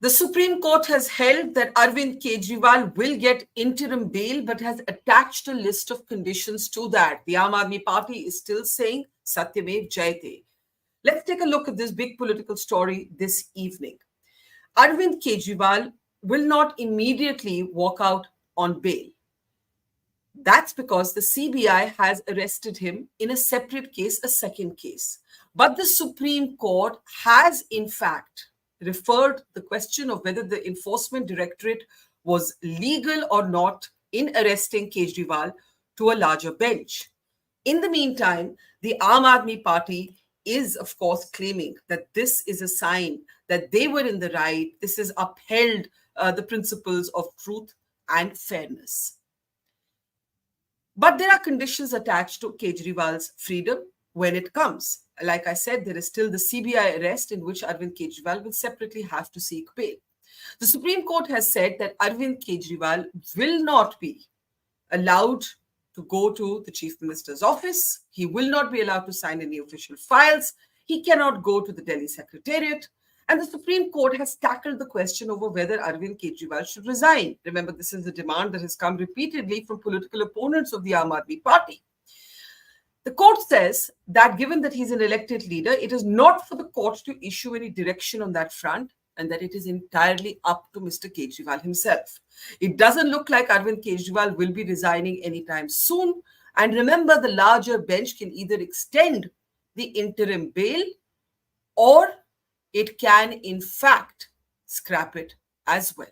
The Supreme Court has held that Arvind Kejriwal will get interim bail, but has attached a list of conditions to that. The Aam Aadmi Party is still saying Satyamev Jayate. Let's take a look at this big political story this evening. Arvind Kejriwal will not immediately walk out on bail. That's because the CBI has arrested him in a separate case, a second case. But the Supreme Court has, in fact, referred the question of whether the Enforcement Directorate was legal or not in arresting Kejriwal to a larger bench. In the meantime, the Aam Aadmi Party is, of course, claiming that this is a sign that they were in the right. This has upheld the principles of truth and fairness. But there are conditions attached to Kejriwal's freedom when it comes. Like I said, there is still the CBI arrest in which Arvind Kejriwal will separately have to seek bail. The Supreme Court has said that Arvind Kejriwal will not be allowed to go to the Chief Minister's office. He will not be allowed to sign any official files. He cannot go to the Delhi Secretariat. And the Supreme Court has tackled the question over whether Arvind Kejriwal should resign. Remember, this is a demand that has come repeatedly from political opponents of the Aam Aadmi Party. The court says that given that he's an elected leader, it is not for the court to issue any direction on that front, and that it is entirely up to Mr. Kejriwal himself. It doesn't look like Arvind Kejriwal will be resigning anytime soon. And remember, the larger bench can either extend the interim bail or it can, in fact, scrap it as well.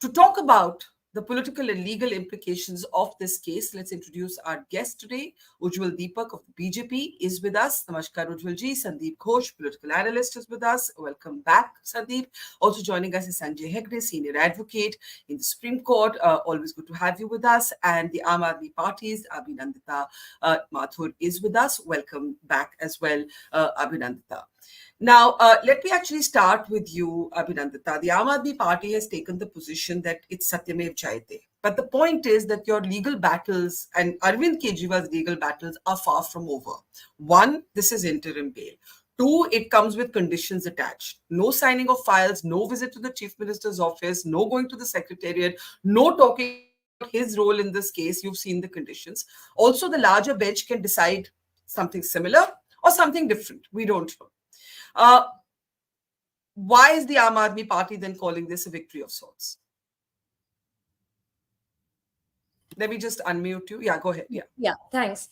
To talk about the political and legal implications of this case, let's introduce our guest today. Ujjwal Deepak of the BJP is with us. Namaskar, Ujjwal ji. Sandeep Ghosh, political analyst, is with us. Welcome back, Sandeep. Also joining us is Sanjay Hegde, senior advocate in the Supreme Court. Always good to have you with us. And the Aam Aadmi Party's Abhinandita Mathur is with us. Welcome back as well, Abhinandita. Now, let me actually start with you, Abhinandita. The Aam Aadmi Party has taken the position that it's Satyamev Jayate. But the point is that your legal battles and Arvind Kejriwal's legal battles are far from over. One, this is interim bail. Two, it comes with conditions attached. No signing of files, no visit to the Chief Minister's office, no going to the Secretariat, no talking about his role in this case. You've seen the conditions. Also, the larger bench can decide something similar or something different. We don't know. Why is the Aam Aadmi Party then calling this a victory of sorts? Let me just unmute you. Yeah, go ahead. Yeah, thanks.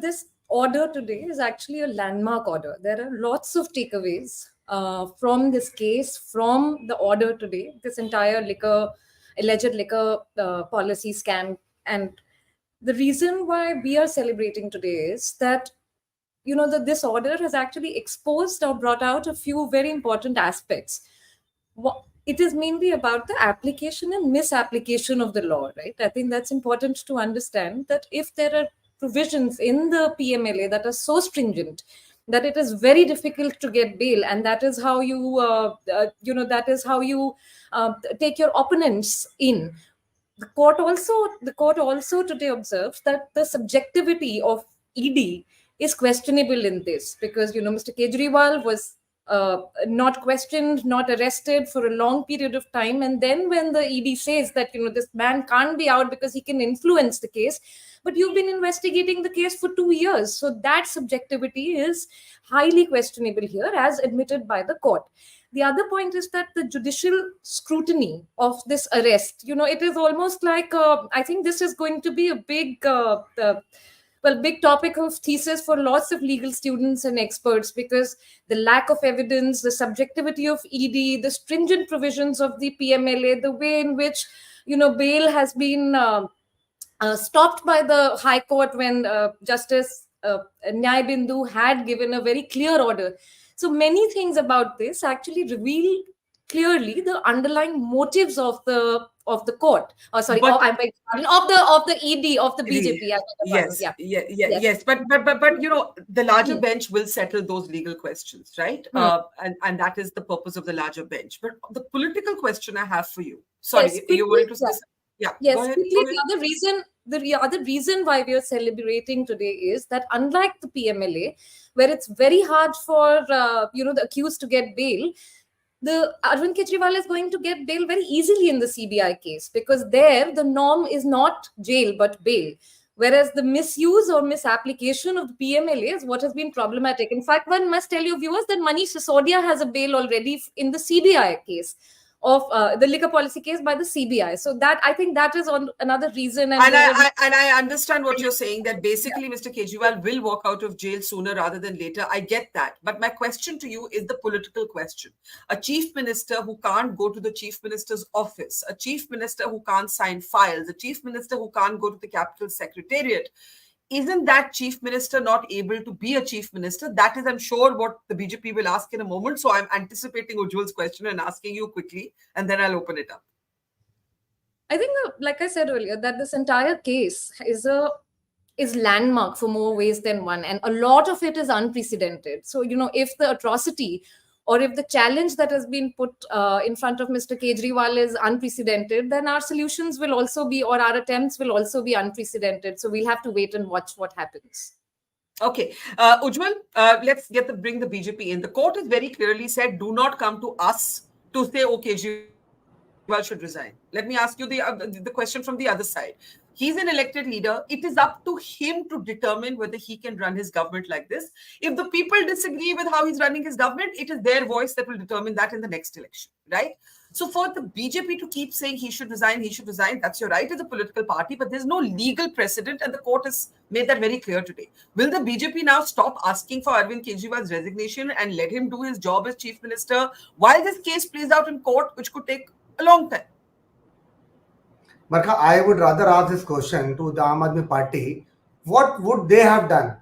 This order today is actually a landmark order. There are lots of takeaways from this case, from the order today, this entire alleged liquor policy scam. And the reason why we are celebrating today is that that this order has actually exposed or brought out a few very important aspects. It is mainly about the application and misapplication of the law, right? I think that's important to understand, that if there are provisions in the PMLA that are so stringent that it is very difficult to get bail, and that is how you, take your opponents in. The court also today observes that the subjectivity of ED is questionable in this, because Mr. Kejriwal was not questioned, not arrested for a long period of time, and then when the ED says that this man can't be out because he can influence the case, but you've been investigating the case for 2 years, so that subjectivity is highly questionable here, as admitted by the court. The other point is that the judicial scrutiny of this arrest, it is almost like I think this is going to be a big big topic of thesis for lots of legal students and experts, because the lack of evidence, the subjectivity of ED, the stringent provisions of the PMLA, the way in which bail has been stopped by the High Court when Justice Nyay Bindu had given a very clear order. So many things about this actually reveal clearly the underlying motives of the court. Of the ED, of the BJP. Yes. But the larger bench will settle those legal questions, right? And that is the purpose of the larger bench. But the political question I have for you. Sorry, yes, you wanted to say something? Yeah. Yes, go ahead. The other reason why we are celebrating today is that, unlike the PMLA, where it's very hard for the accused to get bail, the Arvind Kejriwal is going to get bail very easily in the CBI case, because there the norm is not jail but bail. Whereas the misuse or misapplication of the PMLA is what has been problematic. In fact, one must tell your viewers that Manish Sisodia has a bail already in the CBI case of the liquor policy case by the CBI. So that, I think, that is on another reason. And I understand what you're saying, that basically Mr. Kejriwal will walk out of jail sooner rather than later. I get that. But my question to you is the political question. A chief minister who can't go to the chief minister's office, a chief minister who can't sign files, a chief minister who can't go to the capital secretariat, isn't that chief minister not able to be a chief minister? That is, I'm sure, what the BJP will ask in a moment. So I'm anticipating Ujjwal's question and asking you quickly, and then I'll open it up. I think, like I said earlier, that this entire case is landmark for more ways than one, and a lot of it is unprecedented. So, if the atrocity or if the challenge that has been put in front of Mr. Kejriwal is unprecedented, then our solutions will also be, or our attempts will also be unprecedented. So we'll have to wait and watch what happens. Okay, Ujjwal, let's bring the BJP in. The court has very clearly said, do not come to us to say, oh, Kejriwal should resign. Let me ask you the question from the other side. He's an elected leader. It is up to him to determine whether he can run his government like this. If the people disagree with how he's running his government, it is their voice that will determine that in the next election, right? So for the BJP to keep saying he should resign, that's your right as a political party, but there's no legal precedent, and the court has made that very clear today. Will the BJP now stop asking for Arvind Kejriwal's resignation and let him do his job as chief minister while this case plays out in court, which could take a long time? Barkha, I would rather ask this question to the Aam Aadmi Party. What would they have done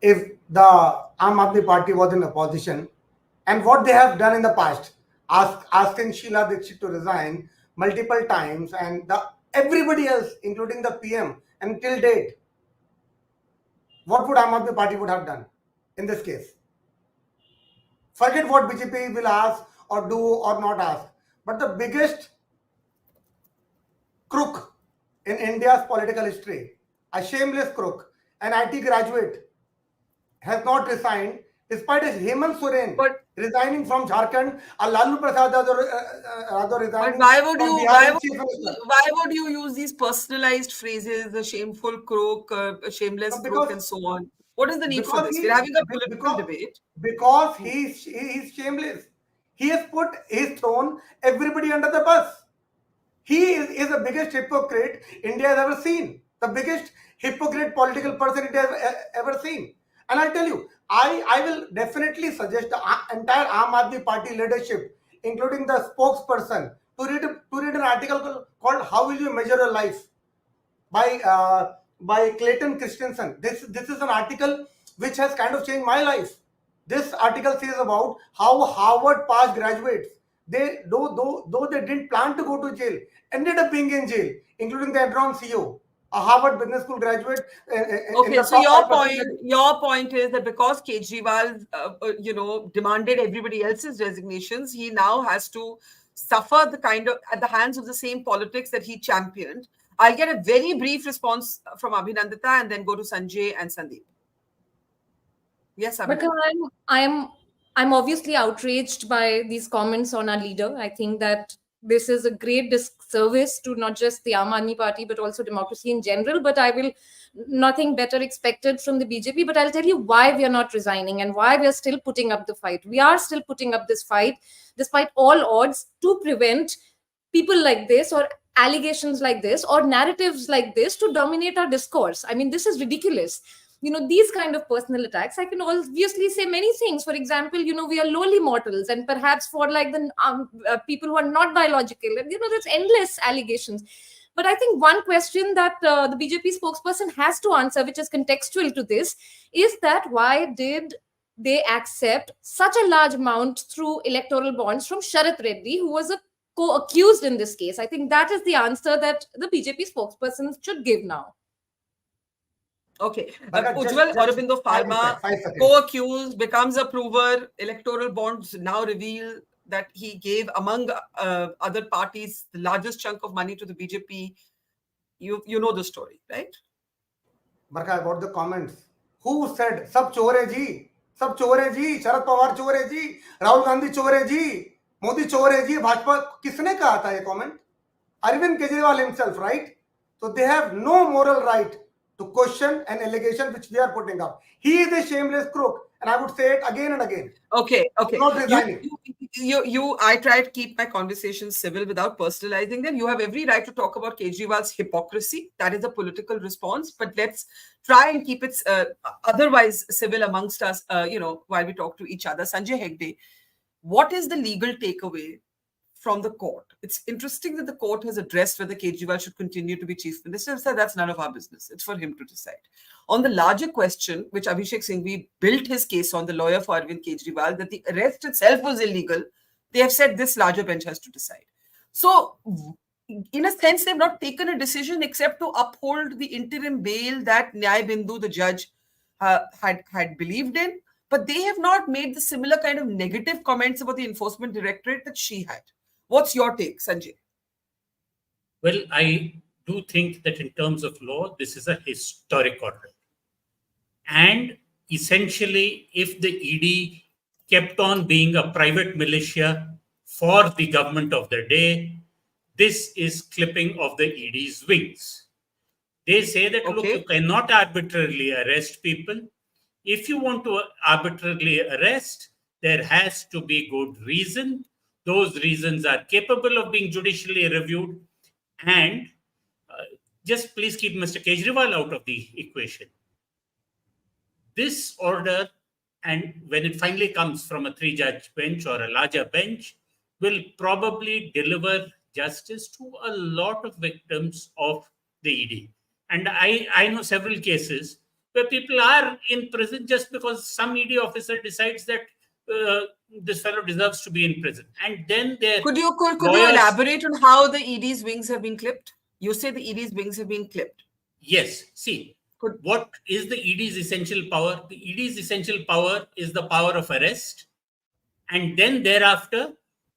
if the Aam Aadmi Party was in opposition, and what they have done in the past, asking Sheila Dikshit to resign multiple times, and everybody else, including the PM, until date? What would Aam Aadmi Party would have done in this case? Forget what BJP will ask or do or not ask. But the biggest crook in India's political history, a shameless crook, an IT graduate, has not resigned despite his Hemant Soren resigning from Jharkhand, a Lalu Prasad resigning. But why would you use these personalized phrases, a shameful crook, a shameless crook, and so on? What is the need for this? We're having a political debate. Because he's shameless. He has thrown everybody under the bus. He is the biggest hypocrite India has ever seen. The biggest hypocrite political person India has ever seen. And I'll tell you, I will definitely suggest the entire Aam Aadmi Party leadership, including the spokesperson, to read an article called "How Will You Measure Your Life" by Clayton Christensen. This is an article which has kind of changed my life. This article says about how Harvard passed graduates, though they didn't plan to go to jail, ended up being in jail, including the Enron CEO, a Harvard Business School graduate. Okay, so your point is that because Kejriwal, demanded everybody else's resignations, he now has to suffer at the hands of the same politics that he championed. I'll get a very brief response from Abhinandita and then go to Sanjay and Sandeep. Yes, Abhinandita. I'm obviously outraged by these comments on our leader. I think that this is a great disservice to not just the Aam Aadmi Party, but also democracy in general. But I will nothing better expected from the BJP. But I'll tell you why we are not resigning and why we are still putting up the fight. We are still putting up this fight despite all odds to prevent people like this or allegations like this or narratives like this to dominate our discourse. I mean, this is ridiculous. These kind of personal attacks, I can obviously say many things. For example, we are lowly mortals, and perhaps for like the people who are not biological, and there's endless allegations. But I think one question that the BJP spokesperson has to answer, which is contextual to this, is that why did they accept such a large amount through electoral bonds from Sharath Reddy, who was a co-accused in this case? I think that is the answer that the BJP spokesperson should give now. Okay. Ujjwal Aurobindo Pharma, co-accused, becomes a prover. Electoral bonds now reveal that he gave, among other parties, the largest chunk of money to the BJP. You know the story, right? Barkha, I got the comments. Who said, "Sab chore hai ji, sab chore hai ji, Sharad Pawar chore hai ji, Rahul Gandhi chore hai ji"? Modi चोर है जी, भाजपा किसने कहा था ये comment? Arvind Kejriwal himself, right? So they have no moral right to question an allegation which they are putting up. He is a shameless crook, and I would say it again and again. Okay. Not resigning. I try to keep my conversations civil without personalizing them. You have every right to talk about Kejriwal's hypocrisy. That is a political response, but let's try and keep it otherwise civil amongst us, while we talk to each other. Sanjay Hegde, what is the legal takeaway from the court? It's interesting that the court has addressed whether Kejriwal should continue to be chief minister. Said that's none of our business. It's for him to decide. On the larger question, which Abhishek Singhvi built his case on, the lawyer for Arvind Kejriwal, that the arrest itself was illegal, they have said this larger bench has to decide. So, in a sense, they've not taken a decision except to uphold the interim bail that Nyay Bindu, the judge, had believed in. But they have not made the similar kind of negative comments about the enforcement directorate that she had. What's your take, Sanjay? Well, I do think that in terms of law, this is a historic order. And essentially, if the ED kept on being a private militia for the government of the day, this is clipping of the ED's wings. They say that, look, you cannot arbitrarily arrest people. If you want to arbitrarily arrest, there has to be good reason. Those reasons are capable of being judicially reviewed. And just please keep Mr. Kejriwal out of the equation. This order, and when it finally comes from a 3-judge bench or a larger bench, will probably deliver justice to a lot of victims of the ED. And I know several cases where people are in prison just because some ED officer decides that this fellow deserves to be in prison. And then could you elaborate on how the ED's wings have been clipped? You say the ED's wings have been clipped. Yes. See, what is the ED's essential power? The ED's essential power is the power of arrest. And then thereafter,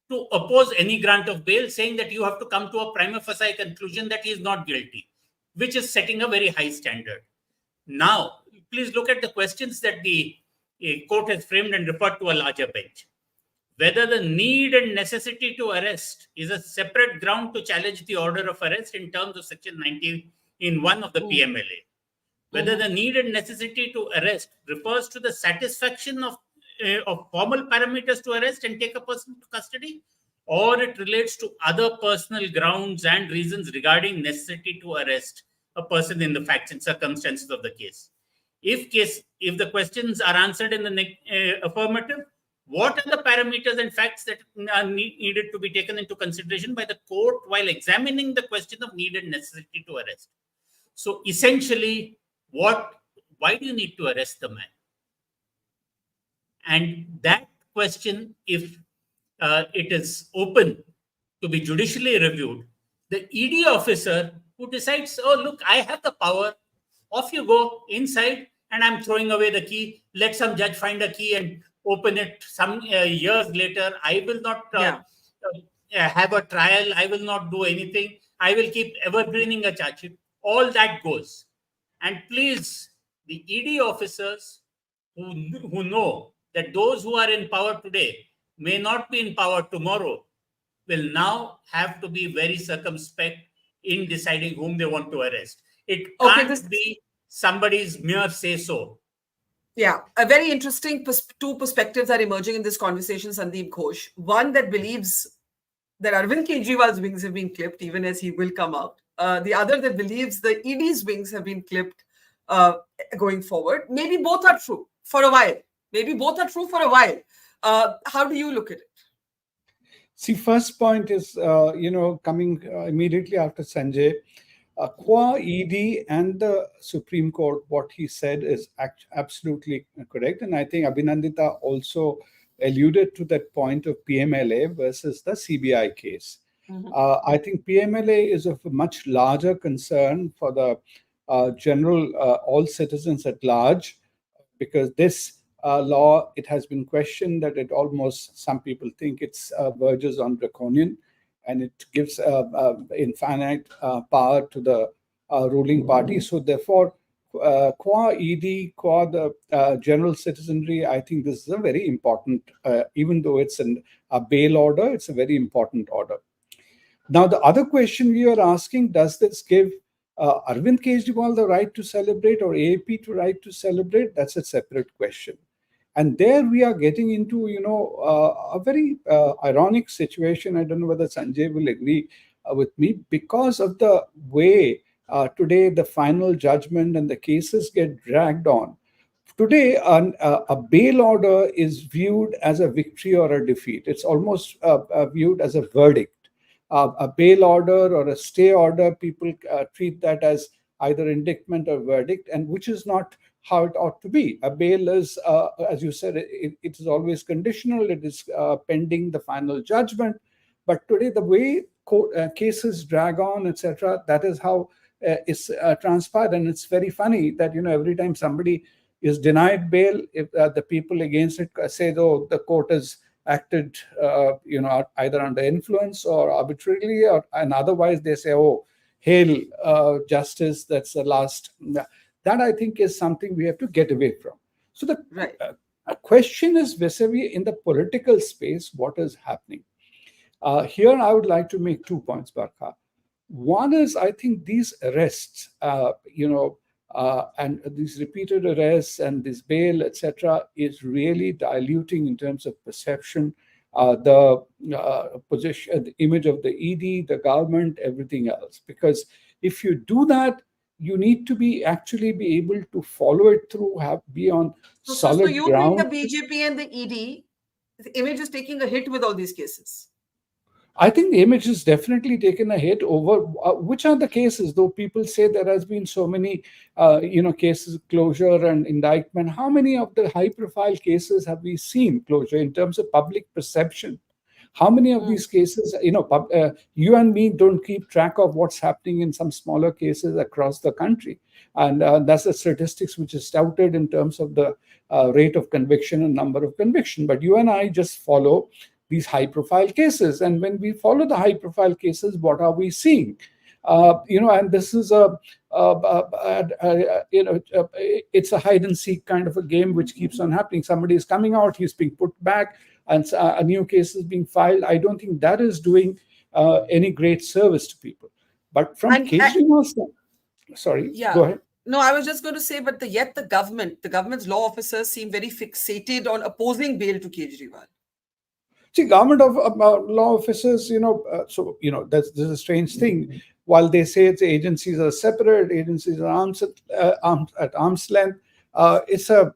to oppose any grant of bail, saying that you have to come to a prima facie conclusion that he is not guilty, which is setting a very high standard. Now, please look at the questions that the court has framed and referred to a larger bench. Whether the need and necessity to arrest is a separate ground to challenge the order of arrest in terms of Section 19(1) of the PMLA. Whether the need and necessity to arrest refers to the satisfaction of formal parameters to arrest and take a person to custody, or it relates to other personal grounds and reasons regarding necessity to arrest a person in the facts and circumstances of the case. If the questions are answered in the affirmative, what are the parameters and facts that are needed to be taken into consideration by the court while examining the question of need and necessity to arrest? So essentially, why do you need to arrest the man? And that question, if it is open to be judicially reviewed, the ED officer who decides, oh, look, I have the power, off you go inside, and I'm throwing away the key. Let some judge find a key and open it some years later. I will not have a trial. I will not do anything. I will keep evergreening a charge sheet. All that goes. And please, the ED officers who know that those who are in power today may not be in power tomorrow will now have to be very circumspect in deciding whom they want to arrest. It can't be somebody's mere say-so. Yeah, a very interesting two perspectives are emerging in this conversation, Sandeep Ghosh. One that believes that Arvind Kejriwal's wings have been clipped, even as he will come out. The other that believes the ED's wings have been clipped going forward. Maybe both are true for a while. How do you look at it? See, first point is, coming immediately after Sanjay, qua ED and the Supreme Court, what he said is absolutely correct. And I think Abhinandita also alluded to that point of PMLA versus the CBI case. I think PMLA is of a much larger concern for the general, all citizens at large, because this law, it has been questioned that it almost, some people think it's verges on draconian, and it gives infinite power to the ruling party. So therefore, qua ED, qua the general citizenry, I think this is a very important, even though it's a bail order, it's a very important order. Now, the other question we are asking, does this give Arvind Kejriwal the right to celebrate or AAP to right to celebrate? That's a separate question. And there we are getting into, a very ironic situation. I don't know whether Sanjay will agree with me, because of the way today the final judgment and the cases get dragged on. Today, a bail order is viewed as a victory or a defeat. It's almost viewed as a verdict. A bail order or a stay order, people treat that as either indictment or verdict, and which is not how it ought to be. A bail is, as you said, it is always conditional. It is pending the final judgment. But today, the way cases drag on, etc., that is how it's transpired. And it's very funny that every time somebody is denied bail, if the people against it say, "Oh, the court has acted, either under influence or arbitrarily," and otherwise they say, "Oh, hail justice." That's the last. That, I think, is something we have to get away from. So the Right. question is vis-a-vis in the political space, what is happening? Here, I would like to make 2 points, Barkha. One is, I think these arrests, and these repeated arrests and this bail, etc., is really diluting in terms of perception, the position, the image of the ED, the government, everything else. Because if you do that, you need to be able to follow it through, be on So solid you think the ground. BJP and the ED, the image is taking a hit with all these cases? I think the image has definitely taken a hit over which are the cases, though people say there has been so many, cases, closure and indictment. How many of the high profile cases have we seen closure in terms of public perception? How many of these cases, you and me don't keep track of what's happening in some smaller cases across the country. And that's the statistics which is touted in terms of the rate of conviction and number of conviction. But you and I just follow these high profile cases. And when we follow the high profile cases, what are we seeing? And this is it's a hide and seek kind of a game which keeps on happening. Somebody is coming out, he's being put back, and a new case is being filed. I don't think that is doing any great service to people. But from Kejriwal's, sorry, yeah. go ahead. No, I was just going to say, but yet the government's law officers seem very fixated on opposing bail to Kejriwal. See, government of law officers, this is a strange thing. While they say its agencies are separate, agencies are at arm's length, it's a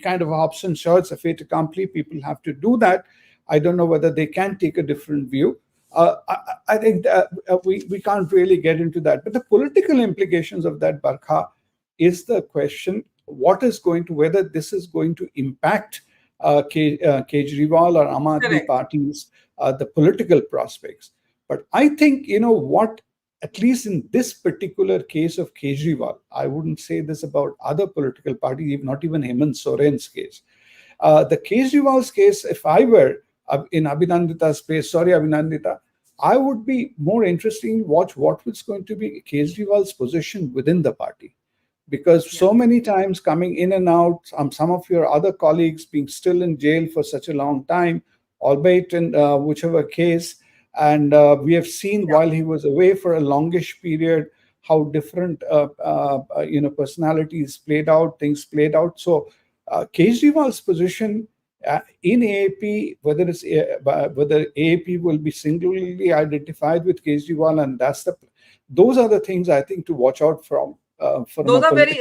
kind of option. Sure, it's a fait accompli. People have to do that. I don't know whether they can take a different view. I think that we can't really get into that. But the political implications of that, Barkha, is the question: whether this is going to impact Kejriwal or Aam Aadmi Party's the political prospects. But I think, at least in this particular case of Kejriwal, I wouldn't say this about other political parties, not even Hemant Soren's case. The Kejriwal's case, if I were in Abhinandita's space, sorry, Abhinandita, I would be more interested in watch what was going to be Kejriwal's position within the party. Because so many times coming in and out, some of your other colleagues being still in jail for such a long time, albeit in whichever case. And we have seen while he was away for a longish period, how different personalities played out, things played out. So Kejriwal's position in AAP, whether AAP will be singularly identified with Kejriwal, and those are the things I think to watch out from. Those are very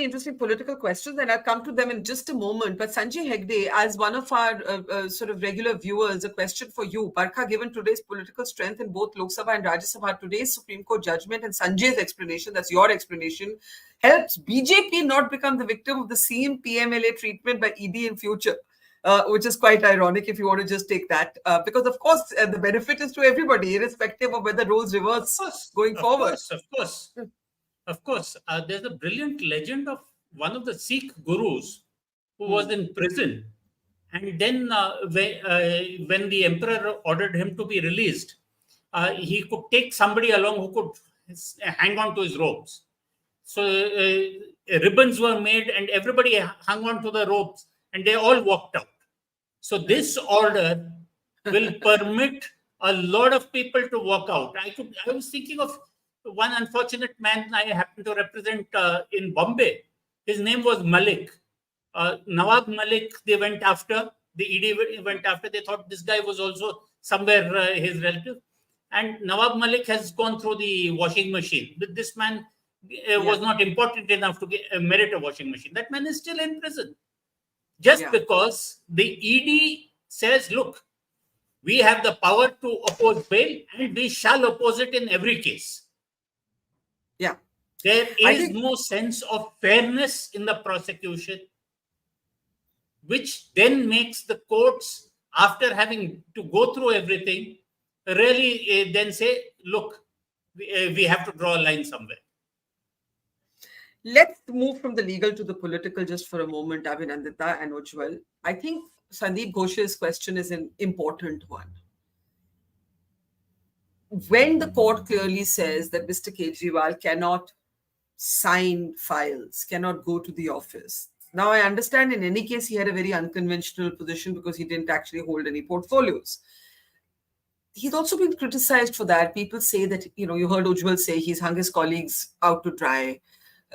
interesting political questions, and I'll come to them in just a moment. But Sanjay Hegde, as one of our sort of regular viewers, a question for you. Barkha, given today's political strength in both Lok Sabha and Rajya Sabha, today's Supreme Court judgment and Sanjay's explanation, that's your explanation, helps BJP not become the victim of the same PMLA treatment by ED in future. Which is quite ironic if you want to just take that. Because, of course, the benefit is to everybody, irrespective of whether roles reverse going forward. Of course, there's a brilliant legend of one of the Sikh gurus who was in prison. And then when the emperor ordered him to be released, he could take somebody along who could hang on to his ropes. So ribbons were made and everybody hung on to the ropes and they all walked out. So this order will permit a lot of people to walk out. I was thinking of one unfortunate man I happened to represent in Bombay. His name was Malik. Nawab Malik, they went after. The ED went after. They thought this guy was also somewhere his relative. And Nawab Malik has gone through the washing machine. But this man was not important enough to merit a washing machine. That man is still in prison. Just because the ED says, look, we have the power to oppose bail and we shall oppose it in every case. Yeah. There is no sense of fairness in the prosecution, which then makes the courts, after having to go through everything, really then say, look, we have to draw a line somewhere. Let's move from the legal to the political just for a moment, Abhinandita and Ujjwal. I think Sandeep Ghosh's question is an important one. When the court clearly says that Mr. Kejriwal cannot sign files, cannot go to the office. Now, I understand in any case, he had a very unconventional position because he didn't actually hold any portfolios. He's also been criticized for that. People say that, you heard Ujjwal say he's hung his colleagues out to dry.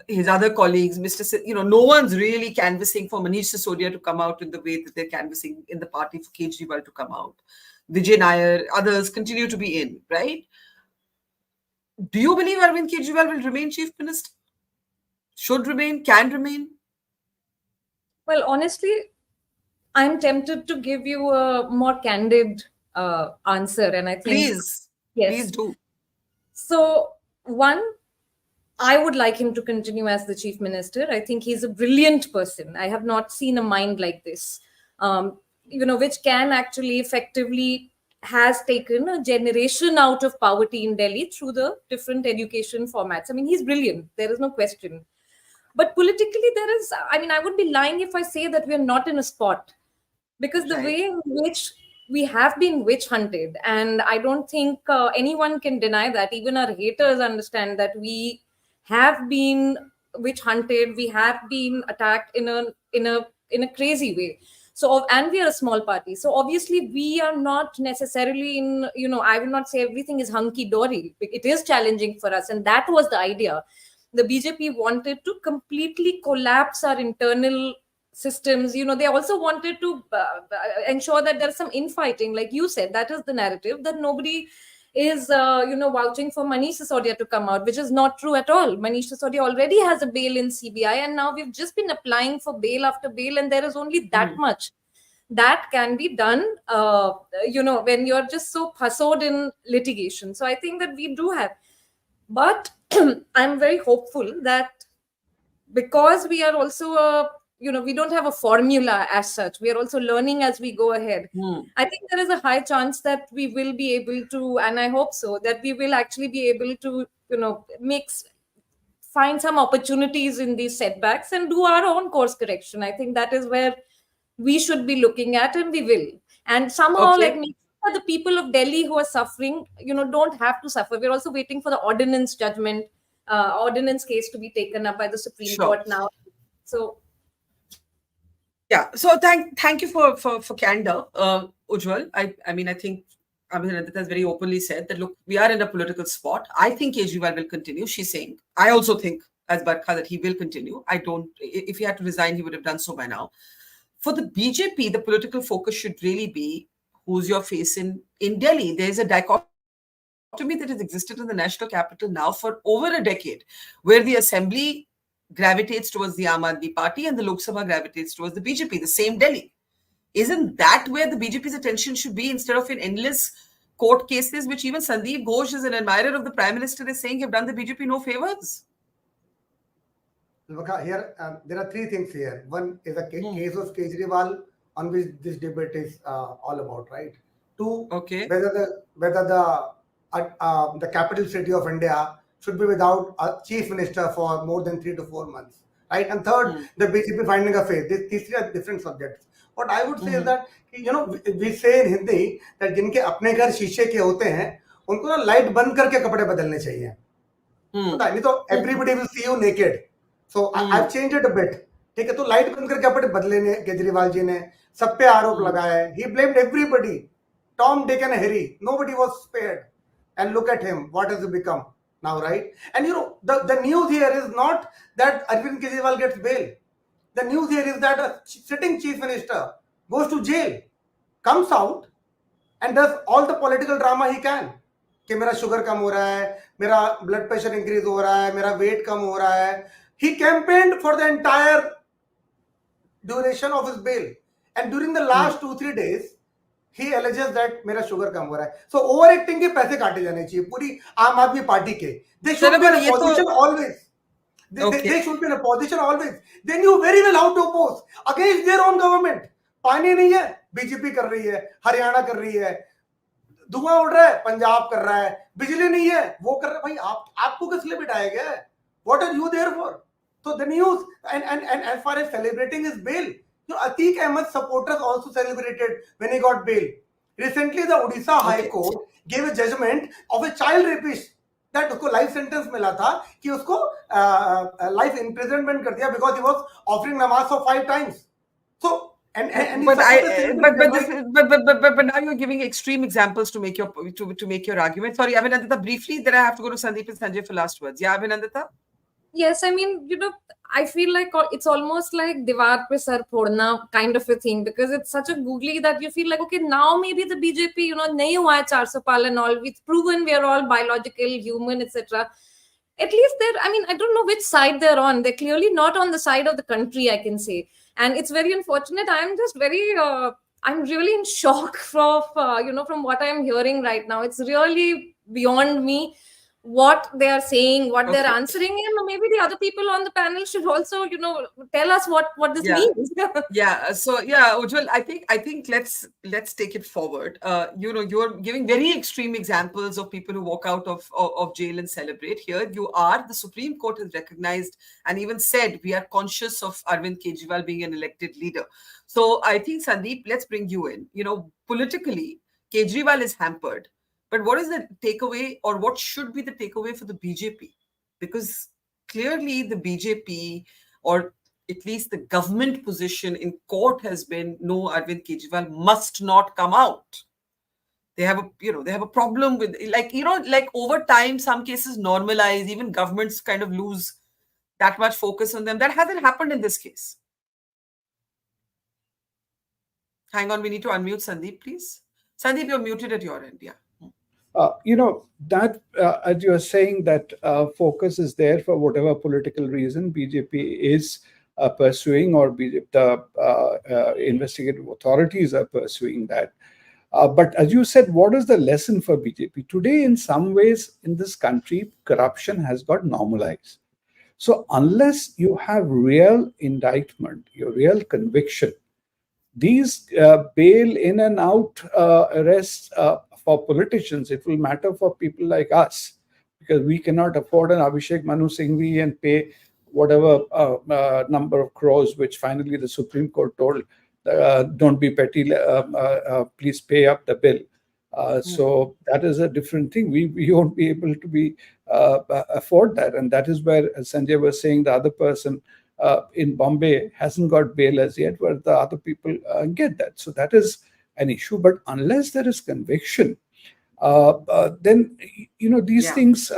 His other colleagues, no one's really canvassing for Manish Sisodia to come out in the way that they're canvassing in the party for Kejriwal to come out. Vijay Nair, others continue to be in, right? Do you believe Arvind Kejriwal will remain chief minister? Should remain, can remain? Well, honestly, I'm tempted to give you a more candid answer. And I think... Please do. So, one, I would like him to continue as the chief minister. I think he's a brilliant person. I have not seen a mind like this, which can actually effectively has taken a generation out of poverty in Delhi through the different education formats. I mean, he's brilliant. There is no question. But politically, I would be lying if I say that we are not in a spot. Because the way in which we have been witch hunted, and I don't think anyone can deny that. Even our haters understand that we have been witch hunted. We have been attacked in a crazy way. So, and we are a small party. So obviously we are not necessarily in, I will not say everything is hunky-dory. It is challenging for us. And that was the idea. The BJP wanted to completely collapse our internal systems. They also wanted to ensure that there's some infighting. Like you said, that is the narrative, that nobody is, vouching for Manish Sisodia to come out, which is not true at all. Manish Sisodia already has a bail in CBI, and now we've just been applying for bail after bail, and there is only that much that can be done, when you're just so pursued in litigation. So I think that we do have, but I'm very hopeful that because we are also we don't have a formula as such. We are also learning as we go ahead. I think there is a high chance that we will be able to, and I hope so, that we will actually be able to, find some opportunities in these setbacks and do our own course correction. I think that is where we should be looking at, and we will. And somehow, the people of Delhi who are suffering, don't have to suffer. We're also waiting for the ordinance judgment, ordinance case to be taken up by the Supreme Court now. So, yeah. So thank you for candor, Ujjwal. I think Abhinandita has very openly said that, look, we are in a political spot. I think Kejriwal will continue. She's saying, I also think, as Barkha, that he will continue. If he had to resign, he would have done so by now. For the BJP, the political focus should really be who's your face in Delhi. There's a dichotomy that has existed in the national capital now for over a decade, where the assembly gravitates towards the Aam Aadmi Party and the Lok Sabha gravitates towards the BJP, the same Delhi. Isn't that where the BJP's attention should be, instead of in endless court cases, which even Sandeep Ghosh, as an admirer of the Prime Minister, is saying have done the BJP no favors? Here, there are three things here. One is a case of Kejriwal, on which this debate is all about, right? Two, whether the capital city of India should be without a chief minister for more than 3 to 4 months, right? And third, the BJP finding a face. These three are different subjects. What I would say is that, we say in Hindi that जिनके अपने घर शीशे के होते हैं, उनको ना light बंद करके कपड़े बदलने चाहिए, पता है, नहीं तो everybody will see you naked, so I have changed it a bit, ठीक है। तो लाइट बंद करके कपड़े बदले ने केजरीवाल जी ने, सब पे आरोप लगाया है, ही blamed everybody, Tom, Dick and Harry, nobody was spared, and look at him, what has he become now, right? And you know, the news here is not that Arvind Kejriwal gets bail. The news here is that a sitting chief minister goes to jail, comes out and does all the political drama he can, कि मेरा sugar कम हो रहा है, मेरा blood pressure increase हो रहा है, मेरा वेट कम हो रहा है. He campaigned for the entire duration of his bail, and during the last 2-3 days he alleges that मेरा शुगर कम हो रहा है. So ओवर एक्टिंग के पैसे काटे जाने चाहिए पूरी आम आदमी पार्टी के. They should be in a position always. They should be in a position always. They knew very well how to oppose against their own government. पानी नहीं है, बीजेपी कर रही है, हरियाणा कर रही है, धुआं उड़ रहा है, पंजाब कर रहा है, बिजली नहीं है, वो कर रहा है. भाई आपको किस लिए बिठाया गया है? What are you there for? So the news, and as far as celebrating his bail, you know, Atiq Ahmed's supporters also celebrated when he got bail. Recently, the Odisha High Court gave a judgment of a child rapist that उसको life sentence मिला था कि उसको life imprisonment कर दिया because he was offering namaz for 5 times. So but now you're giving extreme examples to make your argument. Sorry, Abhinandita, briefly, then I have to go to Sandeep and Sanjay for last words. Yeah, Abhinandita? Yes, I mean, you know, I feel like it's almost like Diwar pe sar phodna kind of a thing, because it's such a googly that you feel like, okay, now maybe the BJP, you know, nahi hua hai 400 pal and all, it's proven we are all biological, human, etc. At least they're, I mean, I don't know which side they're on. They're clearly not on the side of the country, I can say. And it's very unfortunate. I'm just very, I'm really in shock from, you know, from what I'm hearing right now. It's really beyond me what they are saying, what they're answering, and maybe the other people on the panel should also, you know, tell us what this means. So Ujjwal, I think let's take it forward. You know, you're giving very extreme examples of people who walk out of jail and celebrate. Here you are, the Supreme Court has recognized and even said we are conscious of Arvind Kejriwal being an elected leader. So I think, Sandeep, let's bring you in. You know, politically, Kejriwal is hampered. But what is the takeaway, or what should be the takeaway for the BJP? Because clearly the BJP, or at least the government position in court, has been no, Arvind Kejriwal must not come out. They have a problem with, like over time, some cases normalize, even governments kind of lose that much focus on them. That hasn't happened in this case. Hang on, we need to unmute Sandeep, please. Sandeep, you're muted at your end, yeah. You know, that as you're saying, that focus is there for whatever political reason BJP is pursuing, or the investigative authorities are pursuing that. But as you said, what is the lesson for BJP? Today, in some ways, in this country, corruption has got normalized. So unless you have real indictment, your real conviction, these bail in and out arrests for politicians, it will matter for people like us, because we cannot afford an Abhishek Manu Singhvi and pay whatever number of crores, which finally the Supreme Court told, don't be petty, please pay up the bill. So that is a different thing. We won't be able to afford that. And that is where, as Sanjay was saying, the other person in Bombay hasn't got bail as yet, where the other people get that. So that is an issue. But unless there is conviction, then, you know, these things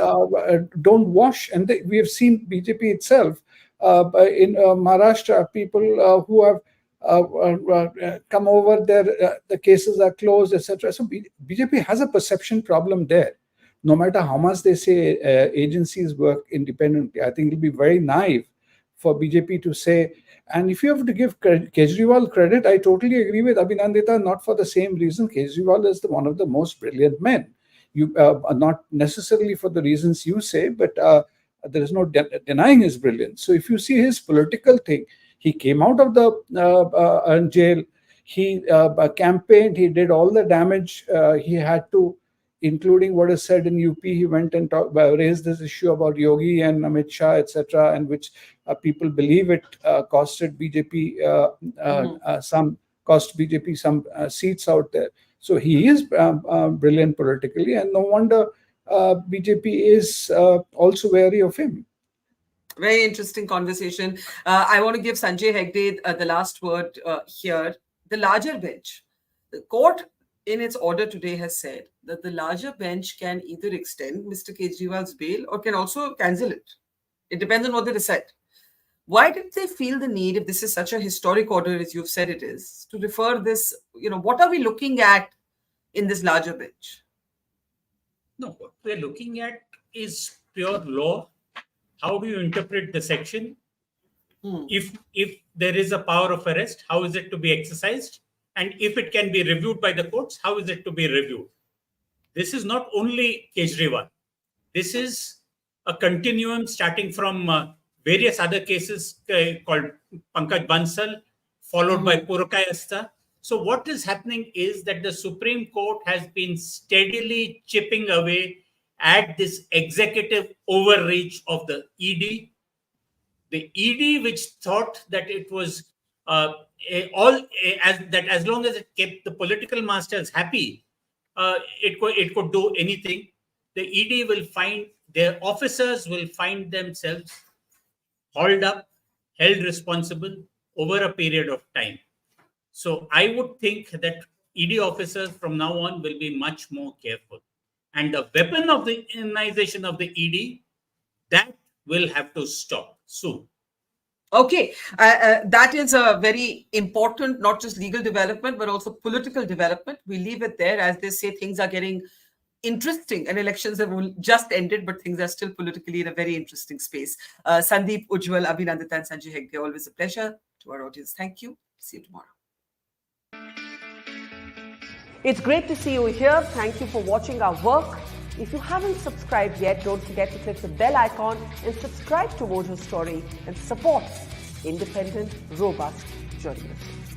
don't wash. And we have seen BJP itself in Maharashtra, people who have come over there, the cases are closed, etc. So BJP has a perception problem there. No matter how much they say agencies work independently, I think it will be very naive for BJP to say. And if you have to give Kejriwal credit, I totally agree with Abhinandita, not for the same reason. Kejriwal is one of the most brilliant men. Not necessarily for the reasons you say, but there is no denying his brilliance. So if you see his political thing, he came out of the jail, he campaigned, he did all the damage he had to, including what is said in UP. He went and raised this issue about Yogi and Amit Shah, etc., and which people believe it costed BJP some seats out there. So he is brilliant politically, and no wonder BJP is also wary of him. Very interesting conversation. I want to give Sanjay Hegde the last word here. The larger bench, the court in its order today has said that the larger bench can either extend Mr. Kejriwal's bail or can also cancel it. It depends on what they decide. Why did they feel the need, if this is such a historic order as you've said it is, to refer this, what are we looking at in this larger bench? No, what we're looking at is pure law. How do you interpret the section? If there is a power of arrest, how is it to be exercised? And if it can be reviewed by the courts, how is it to be reviewed? This is not only Kejriwal. This is a continuum starting from various other cases called Pankaj Bansal, followed by Purakayastha. So what is happening is that the Supreme Court has been steadily chipping away at this executive overreach of the ED. The ED, which thought that it was as long as it kept the political masters happy, it could do anything. The ED will find their officers will find themselves hauled up, held responsible over a period of time. So I would think that ED officers from now on will be much more careful. And the weapon of the immunization of the ED, that will have to stop soon. Okay, that is a very important, not just legal development, but also political development. We leave it there. As they say, things are getting interesting, and elections have just ended, but things are still politically in a very interesting space. Sandeep, Ujjwal, Abhinandita, and Sanjay Hegde, always a pleasure. To our audience, thank you. See you tomorrow. It's great to see you here. Thank you for watching our work. If you haven't subscribed yet, don't forget to click the bell icon and subscribe to Mojo Story and support independent, robust journalism.